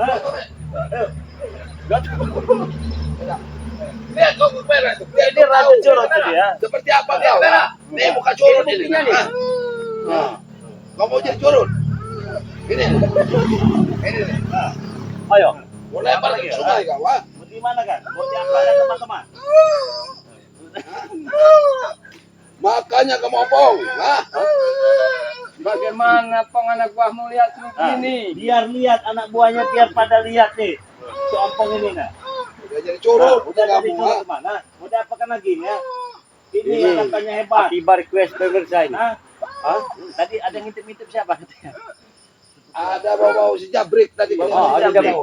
Lihat kau merah. Ini raja curut tadi ya. Seperti apa kau? Ini muka curut ini. Kau mau jadi curut? Ini. Ini. Ayo. Boleh apa lagi? Sungai kau, ha? Di mana kan? Mau diapa ya teman-teman? Makanya kamu opong, ha? Bagaimana anak buahmu lihat begini? Biar lihat anak buahnya, biar pada lihat nih. Si ompong ini nah. Udah jadi curut, Udah jadi kamu, curut ha? kemana? Mau diapakan lagi ya? Ini katanya hebat. Akibat request pemirsa ini. Hah? Tadi ada yang ngintip-ngintip siapa katanya? Ada bau-bau si Jabrik tadi. ada Jabrik. Jabrik.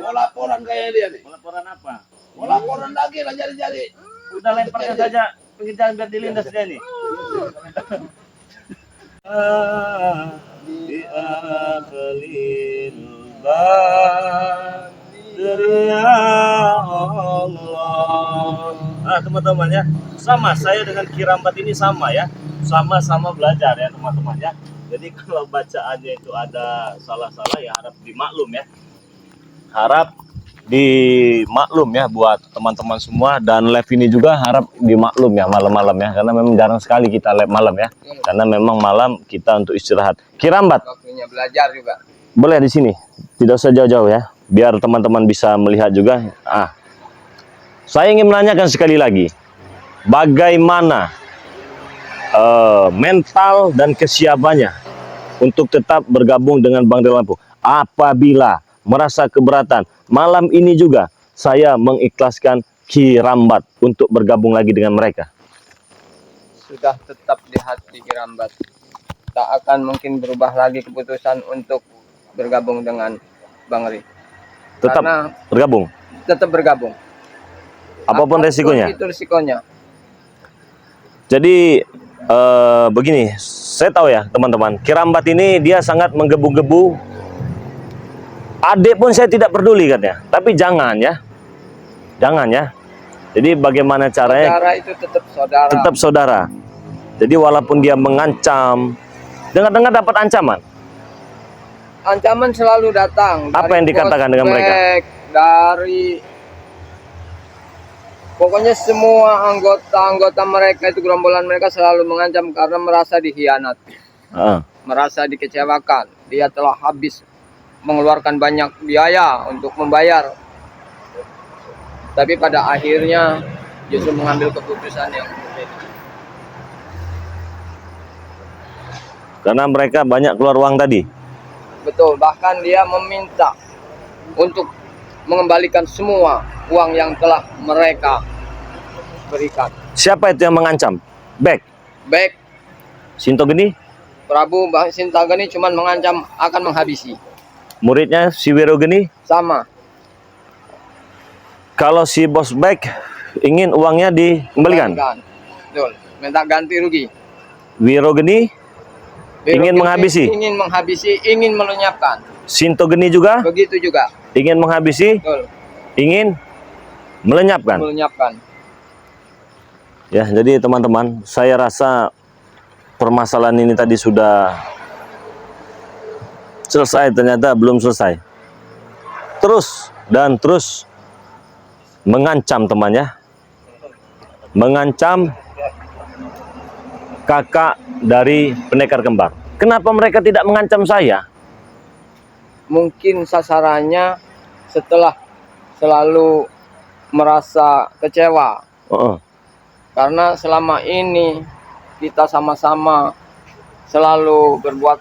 Mau laporan kayaknya dia nih. Mau laporan apa? Mau laporan lagi lah jadi-jadi. Udah lemparkan saja pinggir jalan biar dilindas dia nih. Di akhlil ya Allah. Nah teman-teman ya, sama saya dengan Kirambat ini sama ya, sama-sama belajar ya teman-teman ya. Jadi kalau bacaannya itu ada salah-salah ya harap dimaklum ya, harap dimaklum ya buat teman-teman semua. Dan live ini juga harap dimaklum ya malam-malam ya, karena memang jarang sekali kita live malam ya, karena memang malam kita untuk istirahat. Kirambat Waktunya belajar juga. boleh di sini, tidak usah jauh-jauh ya, biar teman-teman bisa melihat juga. Saya ingin menanyakan sekali lagi, bagaimana mental dan kesiapannya untuk tetap bergabung dengan Bang Del Lampung apabila merasa keberatan. Malam ini juga saya mengikhlaskan Kirambat untuk bergabung lagi dengan mereka. Sudah tetap di hati Kirambat. Tak akan mungkin berubah lagi keputusan untuk bergabung dengan Bang Ri. Tetap Karena bergabung, tetap bergabung. apapun resikonya. Itu resikonya. Jadi begini, saya tahu ya teman-teman, Kirambat ini dia sangat menggebu-gebu. Adik pun saya tidak peduli katanya, tapi jangan ya, jangan ya. Jadi bagaimana caranya? Saudara itu tetap saudara. Tetap saudara. Jadi walaupun dia mengancam, dengar-dengar dapat ancaman. Ancaman selalu datang. Apa dari yang dikatakan dengan mereka? Bosbek, dari pokoknya semua anggota mereka itu, gerombolan mereka selalu mengancam karena merasa dikhianati, merasa dikecewakan. Dia telah habis mengeluarkan banyak biaya untuk membayar, tapi pada akhirnya justru mengambil keputusan yang berbeda. Karena mereka banyak keluar uang tadi. Betul, bahkan dia meminta untuk mengembalikan semua uang yang telah mereka berikan. Siapa itu yang mengancam? Baik, Sinto Geni, Prabu Sintagani cuma mengancam akan menghabisi. muridnya si Wirogeni. Sama. Kalau si bos Baik ingin uangnya dikembalikan. Betul, minta ganti rugi. Wirogeni ingin menghabisi. Ingin menghabisi, ingin melenyapkan. Sinto Geni juga Begitu juga. ingin menghabisi, Betul, ingin melenyapkan. melenyapkan. Ya, jadi teman-teman, saya rasa permasalahan ini tadi sudah selesai, ternyata belum selesai. Terus dan terus mengancam temannya, mengancam kakak dari pendekar kembar. Kenapa mereka tidak mengancam saya? Mungkin sasarannya setelah selalu merasa kecewa. Karena selama ini kita sama-sama selalu berbuat,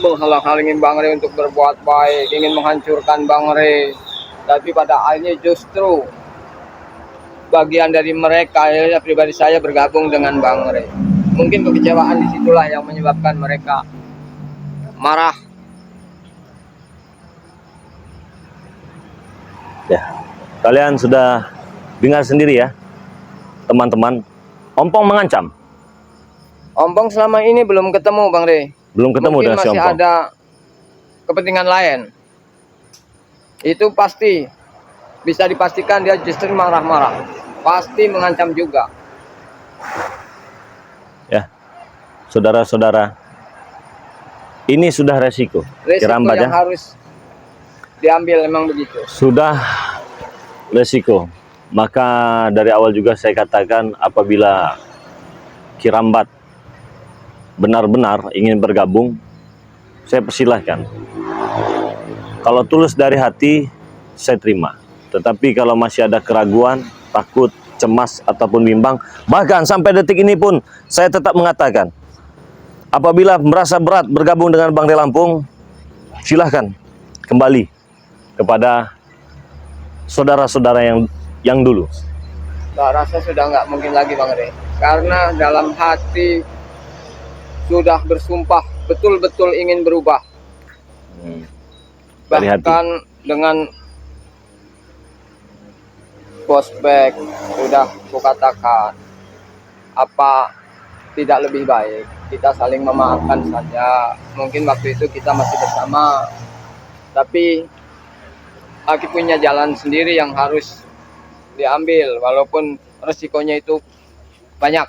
menghalang-halangin Bang Re untuk berbuat baik, ingin menghancurkan Bang Re. Tapi pada akhirnya justru bagian dari mereka, ya pribadi saya bergabung dengan Bang Re. Mungkin kekecewaan disitulah yang menyebabkan mereka marah. Ya, kalian sudah dengar sendiri ya, teman-teman. Ompong mengancam. Ompong selama ini belum ketemu Bang Re. Belum ketemu Mungkin dengan si masih Ompong. ada kepentingan lain. Itu pasti bisa dipastikan dia justru marah-marah. Pasti mengancam juga. Ya, saudara-saudara, ini sudah resiko. Resiko Kirambat yang ya. harus diambil, memang begitu. Sudah resiko. Maka dari awal juga saya katakan apabila Kirambat benar-benar ingin bergabung, saya persilahkan. Kalau tulus dari hati, saya terima. Tetapi kalau masih ada keraguan, takut, cemas, ataupun bimbang, bahkan sampai detik ini pun saya tetap mengatakan, apabila merasa berat bergabung dengan Bang Rey Lampung, silahkan kembali kepada saudara-saudara yang dulu. Tak rasa sudah nggak mungkin lagi Bang Rey, karena dalam hati sudah bersumpah betul-betul ingin berubah. Dari hati. Bahkan dengan prospek sudah kukatakan, apa tidak lebih baik kita saling memaafkan saja. Mungkin waktu itu kita masih bersama, tapi Aki punya jalan sendiri yang harus diambil, walaupun resikonya itu banyak.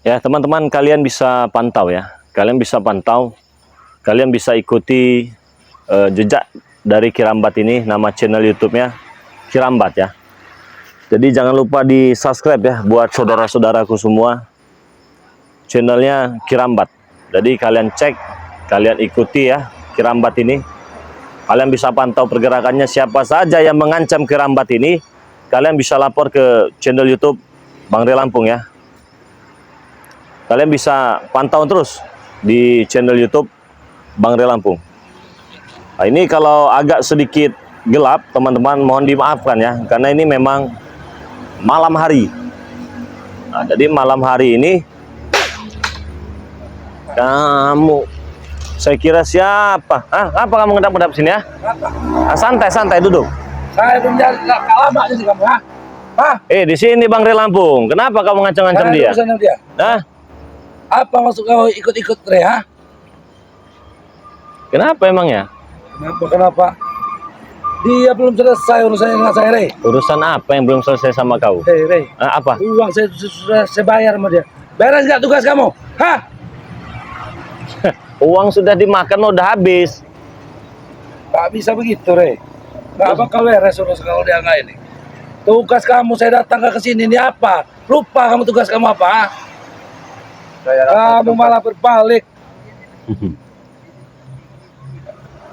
Ya teman-teman, kalian bisa pantau ya, kalian bisa ikuti jejak dari Kirambat ini. Nama channel YouTube-nya Kirambat ya. Jadi jangan lupa di subscribe ya buat saudara-saudaraku semua, channelnya Kirambat. Jadi kalian cek, kalian ikuti ya Kirambat ini. Kalian bisa pantau pergerakannya, siapa saja yang mengancam Kirambat ini, kalian bisa lapor ke channel YouTube Bang Rey Lampung ya. Kalian bisa pantau terus di channel YouTube Bang Rey Lampung. Nah, ini kalau agak sedikit gelap, teman-teman mohon dimaafkan ya, karena ini memang malam hari. Nah, jadi malam hari ini saya kira siapa? Apa kamu ngedap-ngedap sini ya? Santai duduk. Saya belum jadi lama di sini kamu, ha? Di sini Bang Rey Lampung. Kenapa kamu ngancam-ngancam dia? Dia. Hah? Apa maksud kau ikut-ikut Rey, ha? Kenapa emangnya? Kenapa? Dia belum selesai urusannya dengan saya, Rey. Urusan apa yang belum selesai sama kau? Rey. Apa? Uang saya sudah saya bayar sama dia. Beres nggak tugas kamu? Hah? Uang sudah dimakan, udah habis. Gak bisa begitu, Rey. Gak bakal beres urusan kalau dia nggak ini. Tugas kamu saya datang ke sini ini apa? Lupa kamu tugas kamu apa? Ha? Kamu malah berbalik.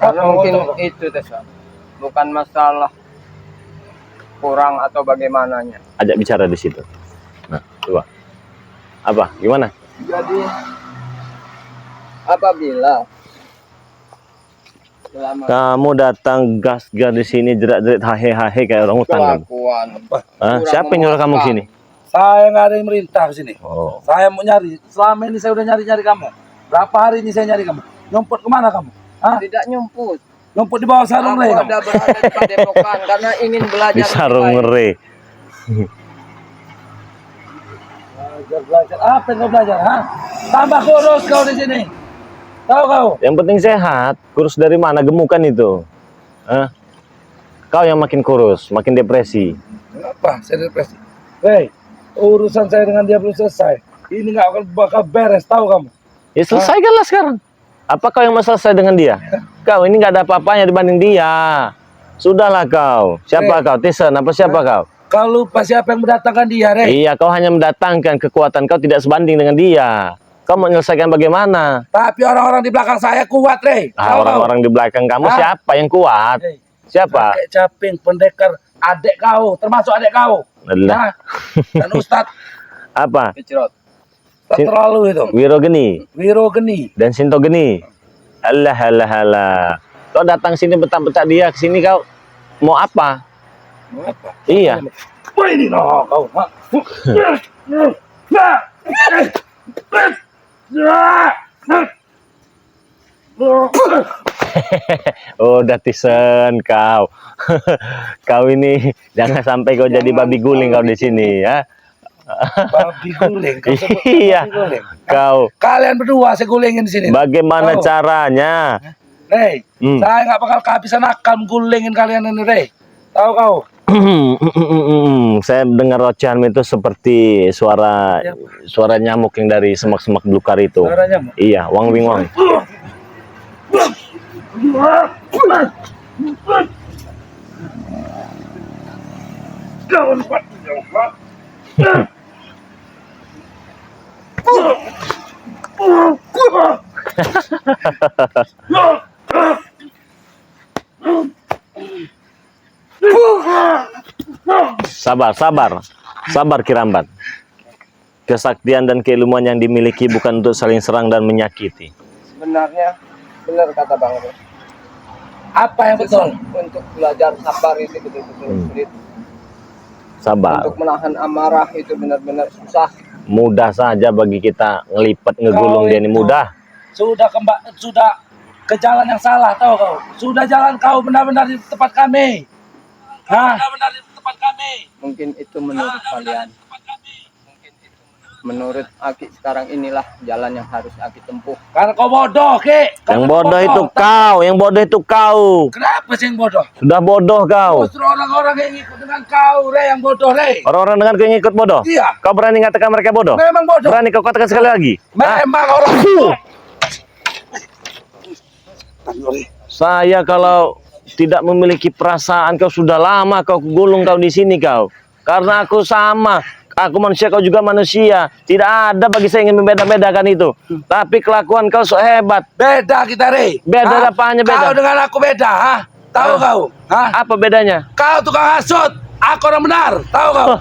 Karena mungkin itu Tessa, bukan masalah kurang atau bagaimananya. Ajak bicara di situ. Nah, coba. Apa? Gimana? Jadi apabila selama Kamu datang gas-gas di sini jerat-jerat hahe-hahe kayak orang hutan. kelakuan Siapa yang nyuruh kamu ke sini? Saya nggak ada yang merintah ke sini. Oh. Saya mau nyari. Selama ini saya udah nyari-nyari kamu. Berapa hari ini saya nyari kamu? Nyumput kemana kamu? Hah? tidak nyumput. Nyumput di bawah sarung Rey. Aku ada berada di Padepokan karena ingin belajar Di sarung lebih baik. Rey. Belajar apa yang kau belajar? Ha? Tambah kurus kau di sini. Tahu kau? Yang penting sehat. Kurus dari mana? Gemukan itu. Hah? Kau yang makin kurus, makin depresi. Kenapa? Saya depresi. Rey, urusan saya dengan dia belum selesai. Ini nggak akan bakal beres, tahu kamu? Ya selesaikanlah sekarang. Apa kau yang mau selesai dengan dia? Kau ini nggak ada apa-apanya dibanding dia. Sudahlah kau. Siapa kau? Tyson apa siapa kau? Kau lupa siapa yang mendatangkan dia, Rey? Iya, kau hanya mendatangkan, kekuatan kau tidak sebanding dengan dia. Kau mau menyelesaikan bagaimana? Tapi orang-orang di belakang saya kuat, Rey. Tahu kau? Orang-orang di belakang kamu siapa yang kuat? Rey, Siapa? Kakek Caping, pendekar, adik kau, termasuk adik kau. Adalah. Hah? Dan Ustadz Apa? Kecrot. tak terlalu itu. Wirogeni Wirogeni. dan Sintogeni. Alah. Kau datang sini betak-betak dia, ke sini kau mau apa? Apa? Iya. Wah ini noh kau. Ha? Oh, udah Tyson kau. Kau ini jangan sampai kau jadi babi guling kau di sini ya. Babi guling. Kau sebut Iya. babi guling. Kau Kalian berdua saya gulingin di sini. bagaimana Tahu? caranya? Rey, saya nggak bakal kehabisan akal gulingin kalian ini, Rey. Tahu kau? Saya dengar ocehanmu itu seperti suara nyamuk yang dari semak-semak belukar itu. Suara nyamuk? Iya, wang wing wang. Sabar, sabar, sabar Kirambat. Kesaktian dan keilmuan yang dimiliki bukan untuk saling serang dan menyakiti. Sebenarnya benar kata Bang Rey. Apa yang betul? Untuk belajar sabar itu betul-betul sulit. Sabar. Untuk menahan amarah itu benar-benar susah. Mudah saja bagi kita ngelipat ngegulung dia ini mudah. Sudah ke jalan yang salah, tahu kau? Sudah jalan kau benar-benar di tempat kami. Hah? Benar-benar di tempat kami. Mungkin itu menurut kalian. Menurut Aki sekarang inilah jalan yang harus Aki tempuh. Karena kau bodoh, Ki. Yang bodoh itu kau, yang bodoh itu kau. Kenapa sih yang bodoh? Sudah bodoh kau. Justru orang-orang yang ikut dengan kau, Re, yang bodoh, Re. Orang-orang dengan kau yang ikut bodoh. Iya. Kau berani katakan mereka bodoh? Memang bodoh. Berani kau katakan sekali lagi? Memang orang bodoh. Saya kalau tidak memiliki perasaan, kau sudah lama kau gulung kau di sini kau. Karena aku sama. Aku manusia, kau juga manusia. Tidak ada bagi saya ingin membeda-bedakan itu. Tapi kelakuan kau so hebat. Beda kita, Re. Beda apanya beda? Kau dengan aku beda, ha? Tahu kau? Hah? Apa bedanya? Kau tukang hasut, aku orang benar. Tahu kau?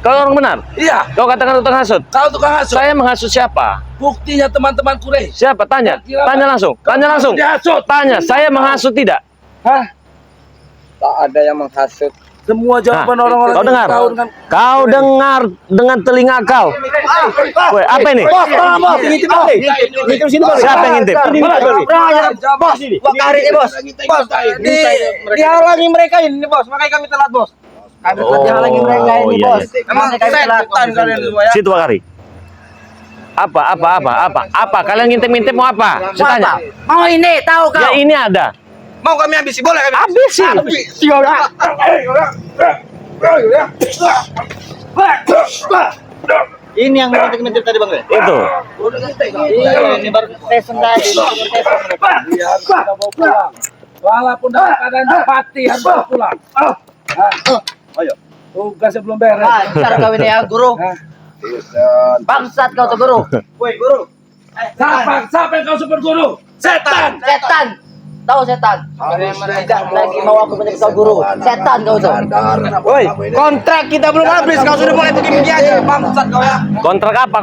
Kau orang benar? Iya. Kau katakan tukang hasut? Kau tukang hasut. Saya menghasut siapa? Buktinya teman-temanku, Re. Siapa? Tanya. Tanya langsung. Tanya langsung. Dihasut. Tanya. Saya menghasut tidak? Hah? Tak ada yang menghasut. Semua jawaban orang-orang Kau ini dengar? tahu dengan Kau dengar dengan telinga kau. Woi, apa ini? Siapa yang ngintip? Bos, Wakari bos. Bos, dihalangi mereka ini bos, makanya kami telat bos. Kami telah dihalangi mereka ini iya, bos. iya. Emang kami telat kalian semua ya. Situ Wakari. Apa? Kalian ngintip-ngintip mau apa? Saya tanya. Mau ini tahu kau? Ya ini ada. Mau kami habisi boleh kami? Habisin. Ini yang ngintip tadi Bang. Itu. Ini baru tes tadi. Biar kita mau pulang. Walaupun dalam keadaan mati harus bawa pulang. Ayo. Tugasnya belum beres. Cara kau ini ya guru. Bangsat kau tuh guru. Woi guru. Siapa yang kau super guru? Setan. Setan. Tahu setan? Tidak lagi mau aku menjadi kau guru. Setan kau tuh. Woi, kontrak kita belum habis. Kau sudah mulai begini aja. Bangsat kau ya. Kontrak apa?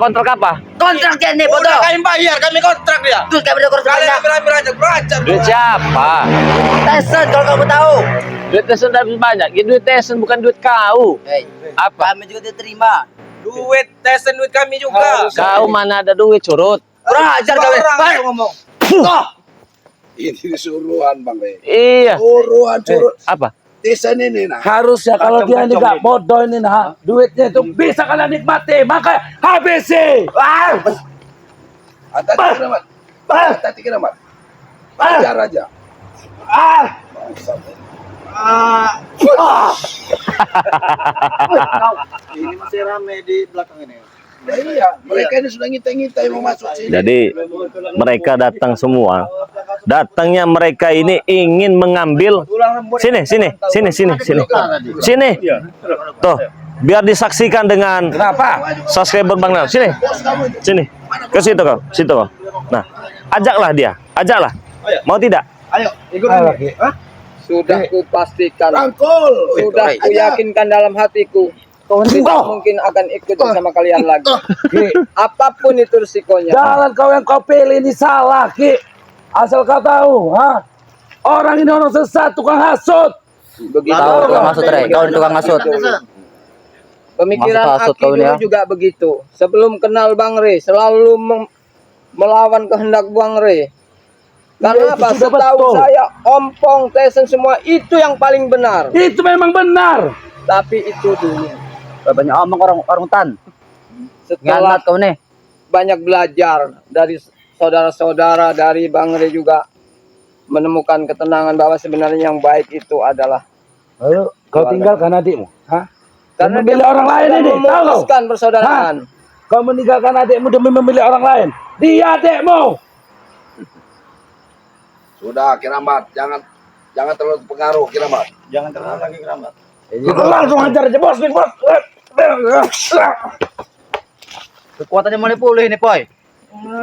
Kontrak dia nih bodoh. Kami bayar, kami kontrak dia. Terus kami udah kontrak. Kalian ambil aja, belajar. Duit siapa? Tyson kalau kamu tahu. Duit Tyson habis banyak. Ya, duit Tyson bukan duit kau. Apa? Kami juga diterima. Duit Tyson duit kami juga. Kau mana ada duit curut? Kurang ajar kau ngomong. Ini disuruhan Bang Re. Iya. Suruhan curut. Apa? Desain ini nah. Harusnya kalau dia ini gak bodoh ini nah, duitnya itu bisa kalian nikmati, maka habisi. Hati-hati keramat. Ajar aja. Ini masih rame di belakang ini. Iya, mereka ini sudah ngitai-ngitai mau masuk sini. Jadi mereka datang semua. Datangnya mereka ini ingin mengambil sini. Tuh, biar disaksikan dengan Kenapa? subscriber Bang Nel. Sini. Ke situ kau. Nah, ajaklah dia. Mau tidak? Ayo, ikut lagi. Sudah kupastikan. Rangkul. Sudah kuyakinkan dalam hatiku. Tidak mungkin akan ikut bersama kalian lagi. Apapun itu risikonya. Jalan kau yang kau pilih ini salah, Ki. Asal kau tahu, ha? Orang ini orang sesat, tukang hasut. Begitu. Tukang hasut, Re. Kau ini tukang hasut. Pemikiran Maksud hasut Aki kau ini, dulu ya? juga begitu. Sebelum kenal Bang Re, selalu melawan kehendak Bang Re. Iya, Karena apa? itu sudah Setahu betul. saya, Ompong, Tyson semua itu yang paling benar. Itu memang benar. Tapi itu dulu. Banyak omong orang tan. Setelah Nganat kau nih. banyak belajar dari saudara-saudara, dari Bang Re juga menemukan ketenangan bahwa sebenarnya yang baik itu adalah Lalu kau tinggalkan adikmu, ha? karena Memilih orang lain ini, tahu kau? memutuskan persaudaraan. Kau meninggalkan adikmu demi memilih orang lain. Dia adikmu. Sudah Kirambat, jangan terlalu pengaruh Kirambat. Jangan terlalu lagi Kirambat. Langsung hajar aja bos, nih bos. Kekuatannya mulai pulih nih, Boy.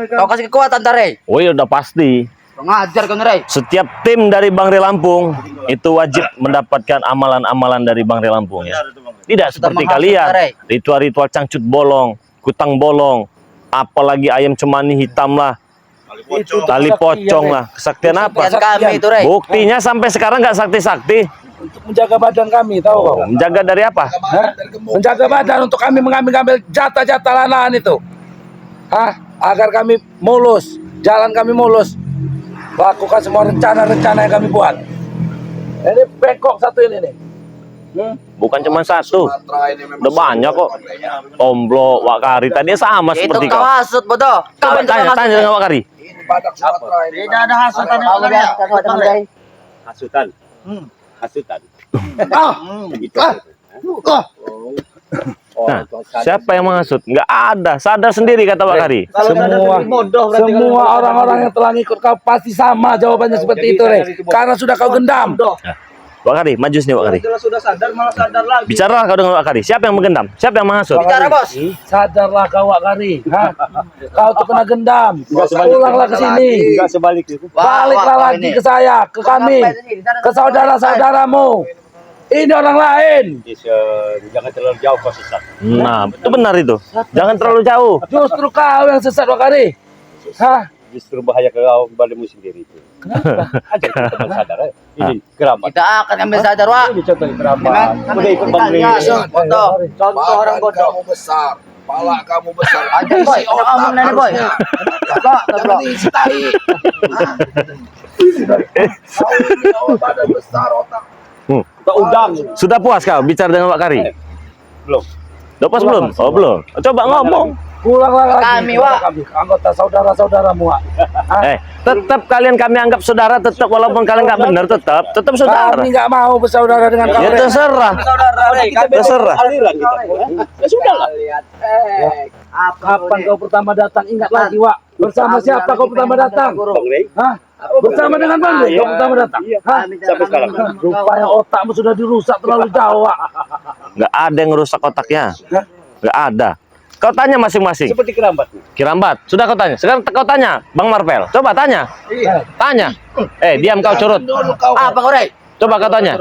Kau kasih kekuatan, Tare. Oh ya udah pasti. Kau ngajar kau, Rey. Setiap tim dari Bang Rey Lampung itu wajib mendapatkan amalan-amalan dari Bang Rey Lampung ya. Tidak seperti menghasut, kalian, Rey. ritual-ritual cangcut bolong, kutang bolong, apalagi ayam cemani hitam lah, tali pocong lah. Kesaktian apa? Kesaktian kami itu, Rey. Buktinya sampai sekarang nggak sakti-sakti. Untuk menjaga badan kami, tahu kau? Menjaga dari apa? Hah? Menjaga badan untuk kami mengambil jatah-jatah lahan itu. Hah? Agar kami mulus, jalan kami mulus. Lakukan semua rencana-rencana yang kami buat. Ini bengkok satu ini nih. Bukan cuma satu, udah banyak kok. Tomblo, Wak Kari, tadi sama Itu seperti kau kau. hasut, bodoh. Kau yang Tanya dengan Wak Kari. Ini badak Sumatera ini. Tidak ada hasutan Kau biasa Rey. Hasutan. Hasutan. Nah, siapa yang menghasut? Nggak ada. Sadar sendiri kata Wak Kari. Semua orang-orang yang telah ngikut kau pasti sama jawabannya seperti itu, Re. Karena sudah kau gendam. Wak Kari, maju sini Wak Kari. Sudah sadar malah sadar lagi. Bicara kau dengan Wak Kari. Siapa yang menggendam? Siapa yang menghasut? Bicara, Bos. Sadarlah kau, Wak Kari. Hah? Kau tuh kena gendam. Pulanglah ke sini. Baliklah lagi ke saya, ke kami, ke saudara-saudaramu. Ini orang lain. Jangan terlalu jauh kau sesat. Nah, itu benar itu. Jangan terlalu jauh. Justru kau yang sesat, Wak Kari. Hah? Justru bahaya ke kau badanmu sendiri itu. Kenapa? Ajar kita teman sadar ya. Ini keramat. Kita akan ambil sadar, Wak. Ini contoh keramat. Jangan Udah ikut Bang Rey. bodoh. Contoh orang bodoh. Kamu besar. Pala kamu besar. Aja, Boy. Omong nani, Boy. Kok, Jangan diisi tahi. Kau ini badan besar otak. Kita udang. Sudah puas kau bicara dengan Wak Kari? Belum. Udah puas belum? Oh, belum. Coba ngomong. Pulanglah lagi. Kami, Wak. Kami, anggota saudara-saudaramu, Wak. Tetap kalian kami anggap saudara, tetap walaupun kalian nggak benar, tetap saudara. Kami nggak mau bersaudara dengan Ya kalian. terserah. Terserah. Aliran kita. Ya sudah lah. Kapan kau pertama datang? Ingat lagi, Wak. Bersama siapa kau pertama datang? Bang Rey. Hah? Bersama dengan Bang Rey kau pertama datang? Hah? Sampai sekarang. Rupanya otakmu sudah dirusak terlalu jauh, Wak. Nggak ada yang rusak otaknya. Nggak ada. Kau tanya masing-masing. Seperti kerambat. Kirambat, sudah kau tanya. Sekarang kau tanya, Bang Marvel. Coba tanya. Tanya. Diam kau curut. Apa kau, Rey? Coba kau tanya.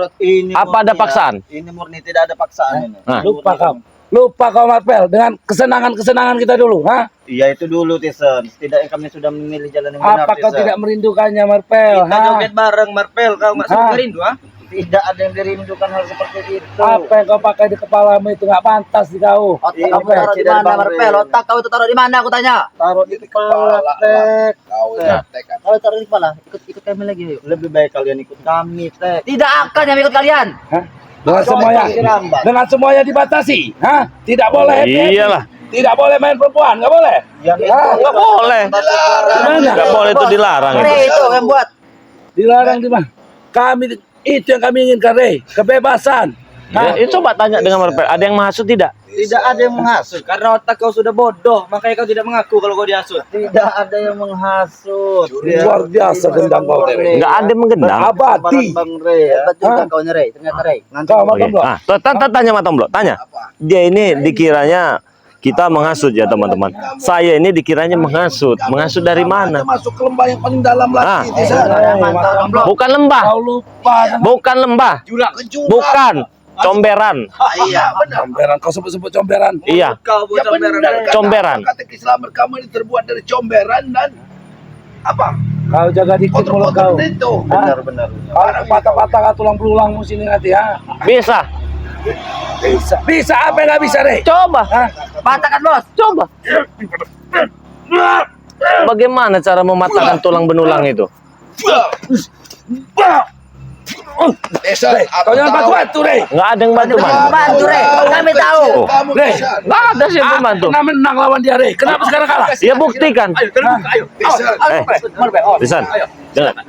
Apa ada paksaan? Ini murni tidak ada paksaan ini. Nah, Lupa kau Marvel dengan kesenangan-kesenangan kita dulu, hah? Iya itu dulu Tison. Setidaknya kami sudah memilih jalan yang benar. Apa kau Tison. tidak merindukannya Marvel? Kita joget bareng Marvel. Kau nggak Hah? suka rindu ah? Tidak ada yang dirindukan hal seperti itu. Apa yang kau pakai di kepalamu itu nggak pantas di kau. Otak Ini kamu taruh di dari mana, Bang Marvel? Rey. Otak kau itu taruh di mana, aku tanya. Taruh di kepala Tek. Kalau taruh di kepala, ikut kami lagi, ayo. Lebih baik kalian ikut kami Tek. Tidak akan yang ikut kalian. Hah? Dengan semuanya dibatasi, hah? Tidak boleh happy-happy. Iyalah. Tidak boleh main perempuan, nggak boleh. Hah? Nggak boleh. Gimana? Nggak boleh itu dilarang. Rey itu yang buat. Dilarang di mana? Kami itu yang kami inginkan, Rey. Kebebasan. Ya, coba tanya dengan Marvel. Ada yang menghasut tidak? Tidak ada yang menghasut karena otak kau sudah bodoh, makanya kau tidak mengaku kalau kau dihasut. Tidak ada yang menghasut. Luar biasa dendam kau, Rey. Nggak ada yang menggendam. Abadi. Bang Rey ya. Hebat juga kau, Rey. Ternyata, Rey. Kau Oke. makan belum? Nah, tanya sama Tomblo, tanya. Dia ini dikiranya kita menghasut ya teman-teman. Saya ini dikiranya menghasut. Menghasut dari mana? Masuk ke lembah yang paling dalam Ah. lagi. Kau Bukan lembah. lupa. Bukan lembah. Jurang ke jurang. Bukan. Comberan. Iya, benar. Comberan. Kau sebut-sebut comberan. Iya. Kau buat comberan. Comberan. Kata Islam kamu ini terbuat dari comberan dan apa? Kau jaga dikit mulut kau. Benar-benar. Kalau patah-patah kau tulang belulangmu sini nanti, ya. Bisa. Bisa apa yang nggak bisa, Rey? Coba. Hah? Patahkan, Bos. Coba. Bagaimana cara mematahkan tulang benulang itu? Rey, kau jangan batu-batu, Rey. Nggak ada yang bantu. Bantu, Rey. Kami tahu. Rey, Nggak ada sih yang bantu. pernah menang lawan dia, Rey. Kenapa sekarang kalah? Ya buktikan. Lisan,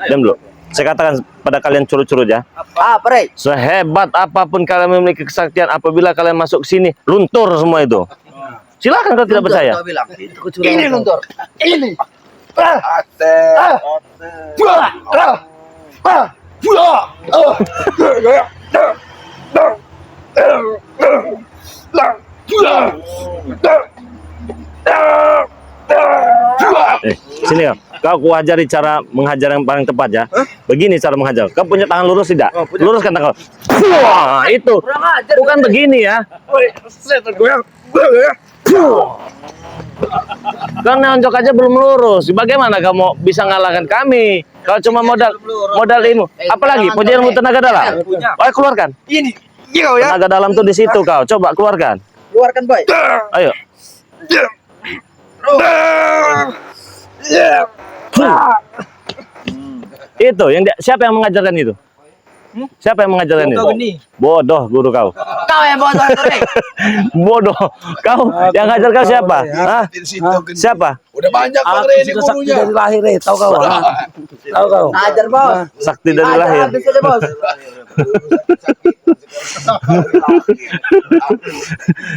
diam dulu. Saya katakan pada kalian curut-curut ya. Apa, Rey? Sehebat apapun kalian memiliki kesaktian, apabila kalian masuk sini, luntur semua itu. Silakan kalau tidak percaya. Kau bilang. Ini luntur. Ini. Sini kau ajari cara menghajar yang paling tepat ya. Begini cara menghajar. Kau punya tangan lurus tidak? Luruskan tangan. Wah, itu. Bukan begini ya. Kau nonjok aja belum lurus. Bagaimana kamu bisa ngalahkan kami? Kalau cuma modal ilmu. Apalagi punya ilmu tenaga dalam. Oh, keluarkan. Ini kau ya. Tenaga dalam tuh di situ kau. Coba keluarkan. Keluarkan, boy. Ayo. Itu yang siapa yang mengajarkan itu? Siapa yang mengajarkan itu? Bodoh guru kau. Kau yang bodoh, Rey. Bodoh. Kau yang ngajar kau siapa? Hah? Siapa? Udah banyak Bang Re ini gurunya. Dari lahir tahu kau. Tahu kau. Ajar, Bos. Sakti dari lahir. Habis aja, Bos.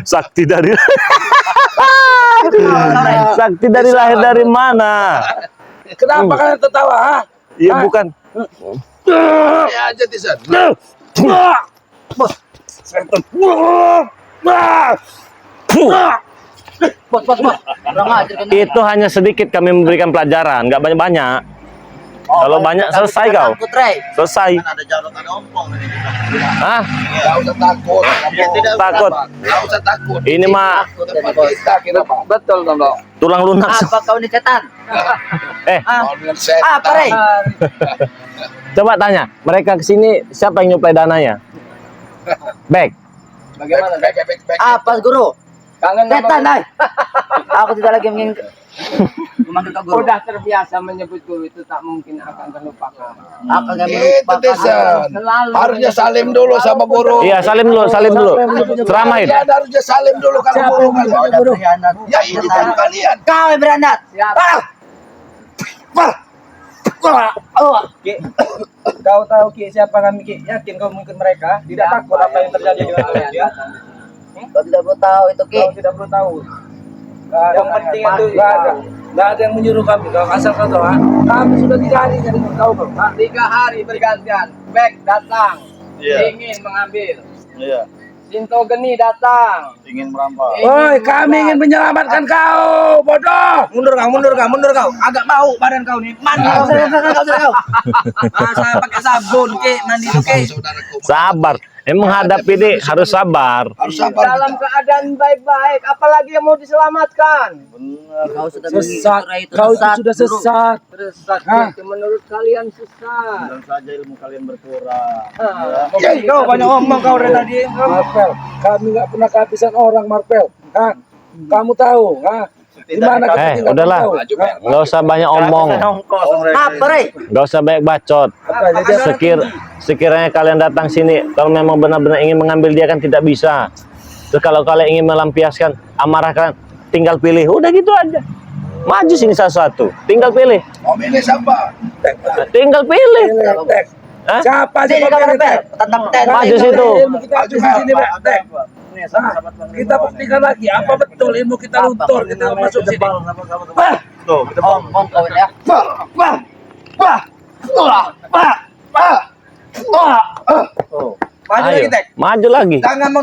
Sakti dari Sakti dari lahir dari mana? Kenapa kalian tertawa? Ha? Iya bukan. Ya aja Tisan. Bos. Kurang ajar kan. Itu hanya sedikit kami memberikan pelajaran, nggak banyak-banyak. Kalau banyak selesai kau. Takut, Rey. Selesai. Ada jalan ada ompong. Hah? Enggak usah takut. Takut. Enggak usah takut. Ini mah Tempat kita kenapa? Betul, Tom. tulang lunak. Apa kau ini setan? Mau dengan setan. Apa, Rey? Coba tanya, mereka kesini siapa yang nyuplai dananya? Back. Bagaimana? Baik. Apa, Guru? Kangen sama Setan, ay. Aku tidak lagi ingin memanggil kau guru. Udah terbiasa menyebut guru itu tak mungkin akan terlupakan. Aku akan Itu Tisan. Harusnya salim dulu sama guru. Iya, salim dulu. Ceramain. Ya, harusnya salim dulu kalau guru kalian. Ya ini guru kalian. Kau yang beranak. Kau tahu Ki siapa kami Ki? Yakin kau mengikut mereka? Tidak takut apa yang terjadi dengan kalian? Kau tidak perlu tahu itu, Ki. Kau tidak perlu tahu. Yang penting itu Nggak ada yang menyuruh kami. Kalau asal kau tahu, ha? Kami sudah 3 hari jadi tahu kau. 3 hari bergantian. Back datang. Ingin mengambil. Iya. Sinto Geni datang. Ingin merampas. Woi, kami ingin menyelamatkan kau, bodoh. Mundur kau. Agak bau badan kau nih. Mandi kau. Saya pakai sabun, Ki. Mandi itu, Ki. Sabar. Menghadapi ini harus sabar. Harus sabar. Dalam keadaan baik-baik, apalagi yang mau diselamatkan. Kau sudah Sesat. mengikuti itu Kau itu sesat, sudah Guru. sesat. Sesat, Hah? Ki. Menurut kalian sesat. Dan saja ilmu kalian berkurang. Kau banyak omong kau dari tadi. Marvel, kami nggak pernah kehabisan orang, Marvel. Hah? Kamu tahu, ha? Di mana kami tinggal, udahlah. kamu tahu? Hah? Nggak usah banyak omong. Apa, Rey? Nggak usah banyak bacot. Apa aja? Sekiranya kalian datang sini, kalau memang benar-benar ingin mengambil dia kan tidak bisa. Terus kalau kalian ingin melampiaskan amarah kalian, tinggal pilih. Udah gitu aja. Maju sini satu-satu. Tinggal pilih. Om ini siapa? Tinggal pilih. Tek. Hah? Siapa sih Sini kau pilih, Rebel. Tek? Tentang Ted. Maju situ. Ilmu kita habis di sini, Tek. Hah? Kita buktikan lagi apa betul ilmu kita luntur, kita masuk sini. Om kau ya. Maju Ayo, lagi, Tek. maju lagi. Jangan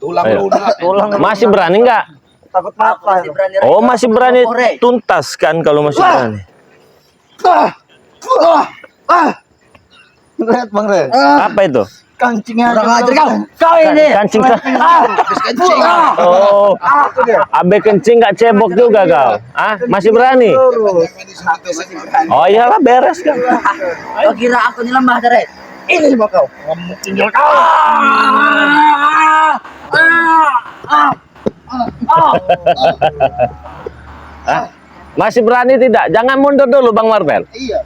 Tulang Ayo. lunak. Masih berani nggak? takut Aku apa? masih berani, Rey. Oh, masih berani Oh, Rey. tuntas kan kalau masih berani. Lihat Bang Re. Apa itu? Kancingnya. Kurang ajar kau. Kau ini. Kancing. Kencing. Oh, abe kencing nggak cebok juga kau? Ah, masih berani? Oh iyalah beres kan. Kau kira aku ini lemah, Rey? Ini semua kau. Hah? Masih berani tidak? Jangan mundur dulu Bang Marvel. Iya.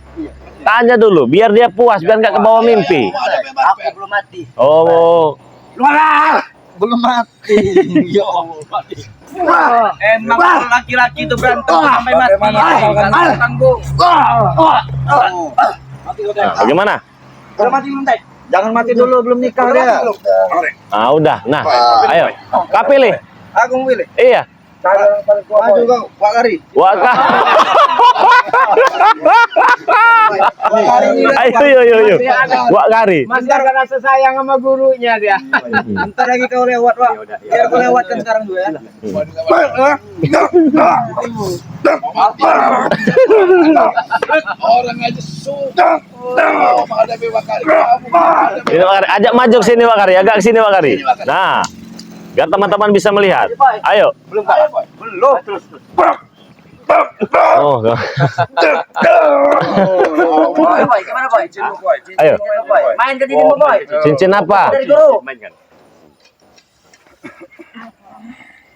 Tanya dulu, biar dia puas, biar nggak ke bawah mimpi. Aku belum mati. Oh, Belum mati. Ya Allah. Emang kalau laki-laki itu berantem sampai mati. Bagaimana? Tanggung. bagaimana? Belum mati belum, Tek. Jangan mati dulu, belum nikah dia. Ah, udah. Nah, ayo. Kau pilih. Aku mau pilih. Iya. Maju kau, Pak Kari. Waka. Ayo. Wak Kari. Bentar karena sesayang sama gurunya dia. Bentar lagi kau lewat, Pak. Biar kau lewatkan sekarang dulu ya. Orang aja sudah menghadapi Wakari. Ini Wak Kari. Ajak maju ke sini Wak Kari. Agak ke sini Wak Kari. Nah, biar teman-teman bisa melihat. Ayo. Belum, Pak. Belum. Oh, Boy, gimana, Boy? ayo. Main ke sini, Boy. Cincin apa? Dari guru.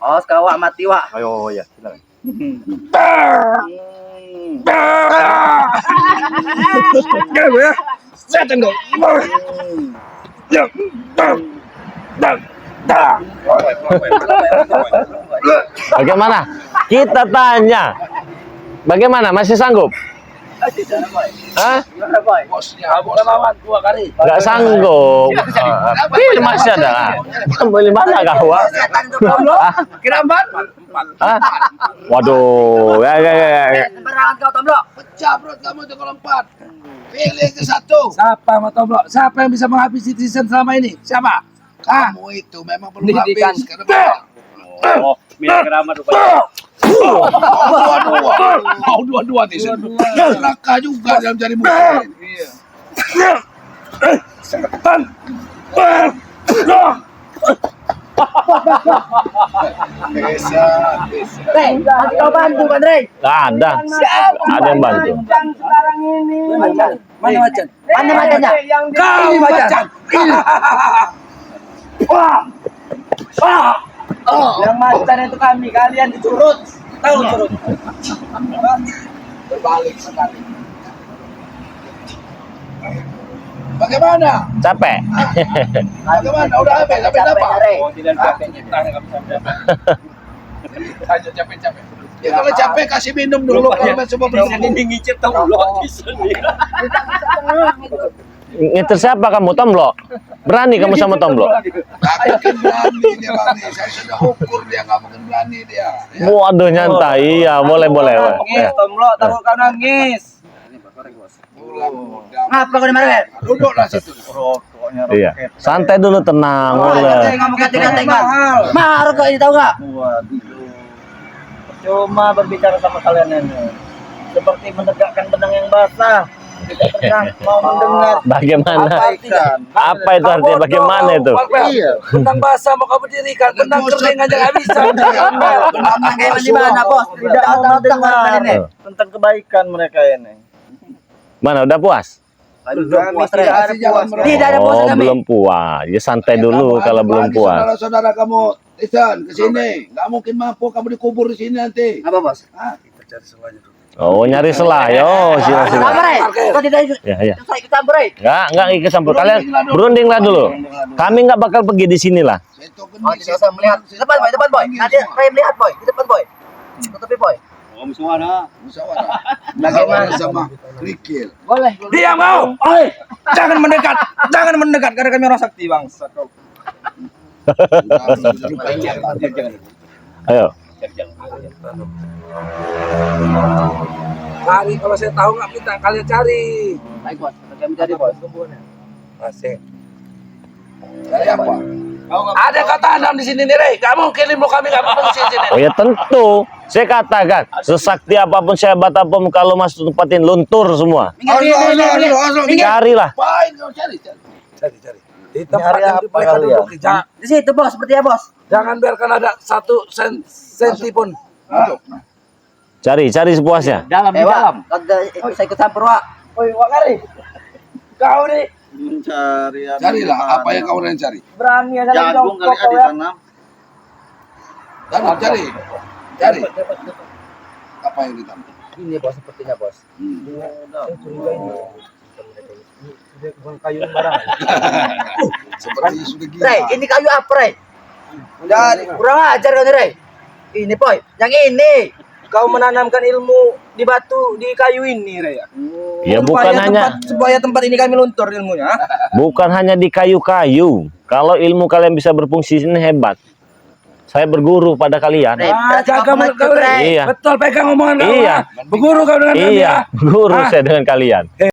Oh, sekawak mati, Wak. Ayo ya, silakan. Setan kau. Bagaimana? Kita tanya. Bagaimana? Masih sanggup? Hah? Bosnya bukan lawan gua Kari. Nggak sanggup. Pilih masih ada. Pilih mana kau? Kirambat. Hah? Waduh. Ya. Sembarangan kau, Tomblok. Pecah perut kamu itu kalau 4. Pilih ke satu. Siapa Matoblok? Siapa yang bisa menghabisi season selama ini? Siapa? Kamu itu memang belum habis karena Oh, milik keramat rupanya. dua season. Neraka juga dalam cari muka. Setan. Rey, kau bantu, Bang Rey. Nggak ada. Ada yang bantu. Sekarang ini. Mana macan? Mana macannya? Kau macan. Yang macan itu kami, kalian dicurut. Tahu curut? Berbalik sekali. Bagaimana? Capek. Bagaimana? Udah habis apa? Rey. Aja capek. Ya kalau capek kasih minum dulu kalau semua belum. Ngicip Tomblok di sini. Ngeter siapa kamu, Tomblok? Berani kamu sama Tomblok? Gak mungkin berani dia Bang. Saya sudah ukur dia gak mungkin berani dia. Waduh, nyantai. Iya, boleh. Nangis, Tomblok, takut kau nangis. Ngapa kau dimarahin? Duduklah situ. Iya. Santai dulu, tenang. Boleh. Nggak mau kata-kata mahal kok ini tahu nggak? Cuma berbicara sama kalian ini seperti menegakkan benang yang basah. Tidak pernah mau mendengar. Bagaimana? Apa itu artinya? Bagaimana itu? Iya. Benang basah mau kamu dirikan, benang kering aja gak bisa. Bagaimana bos? Tidak mau mendengar ini tentang kebaikan mereka ini. Mana, udah puas? Kami tidak ada puas. Tidak ada puas Oh, kami. belum puas. Ya santai dulu kalau belum puas. Saudara kamu, Isan, ke sini. Gak mungkin mampu kamu dikubur di sini nanti. Apa bos? Kita cari semuanya dulu. Oh, nyari selah. Yo, sila. Apa Rey? Kau tidak ikut Ya. ikut campur Rey? Enggak ikut campur. Kalian berundinglah dulu. Kami nggak bakal pergi di sinilah. Oh, tidak usah melihat. Depan boy. Nanti Rey melihat boy. Di depan boy. Tutupi boy. Oh, musyawarah. Bagaimana sama Rikil? Boleh. Diam kau! Oi, jangan mendekat karena kami orang sakti bangsa kau. Ayo. Cari, kalau saya tahu nggak minta kalian cari. Baik bos, kami cari bos. Masih. Cari apa? Ada kata tanam di sini nih, Rey. Gak mungkin ilmu kami gak berfungsi di sini. Oh ya tentu. Saya katakan, sesakti apapun, sehebat apapun, kalau masuk tempatin luntur semua. Carilah. Baik, kau cari. Di tempat yang mereka duduk. Di situ bos, seperti ya bos. Jangan biarkan ada 1 senti pun. Cari sepuasnya. Dalam di dalam. Saya ikut campur Wak. Oi, Wak Kari. Kau nih. Mencari. Carilah apa yang kau ingin cari. Berani ya Jagung kali di sana. Cari. Apa yang ditanam? Ini bos, sepertinya bos. Kayu barang. Seperti sudah gila. Rey, ini kayu apa Rey? Kurang ajar kau nih Rey. Ini boy, yang ini. Kau menanamkan ilmu di batu, di kayu ini Rey. Ya bukan hanya supaya tempat ini kami luntur ilmunya. bukan hanya di kayu-kayu. Kalau ilmu kalian bisa berfungsi ini hebat. Saya berguru pada kalian. Jaga mulut kau, Re. Iya. Betul pegang omongan kau. Iya. Berguru kau dengan kami, Iya, guru Ah. saya dengan kalian.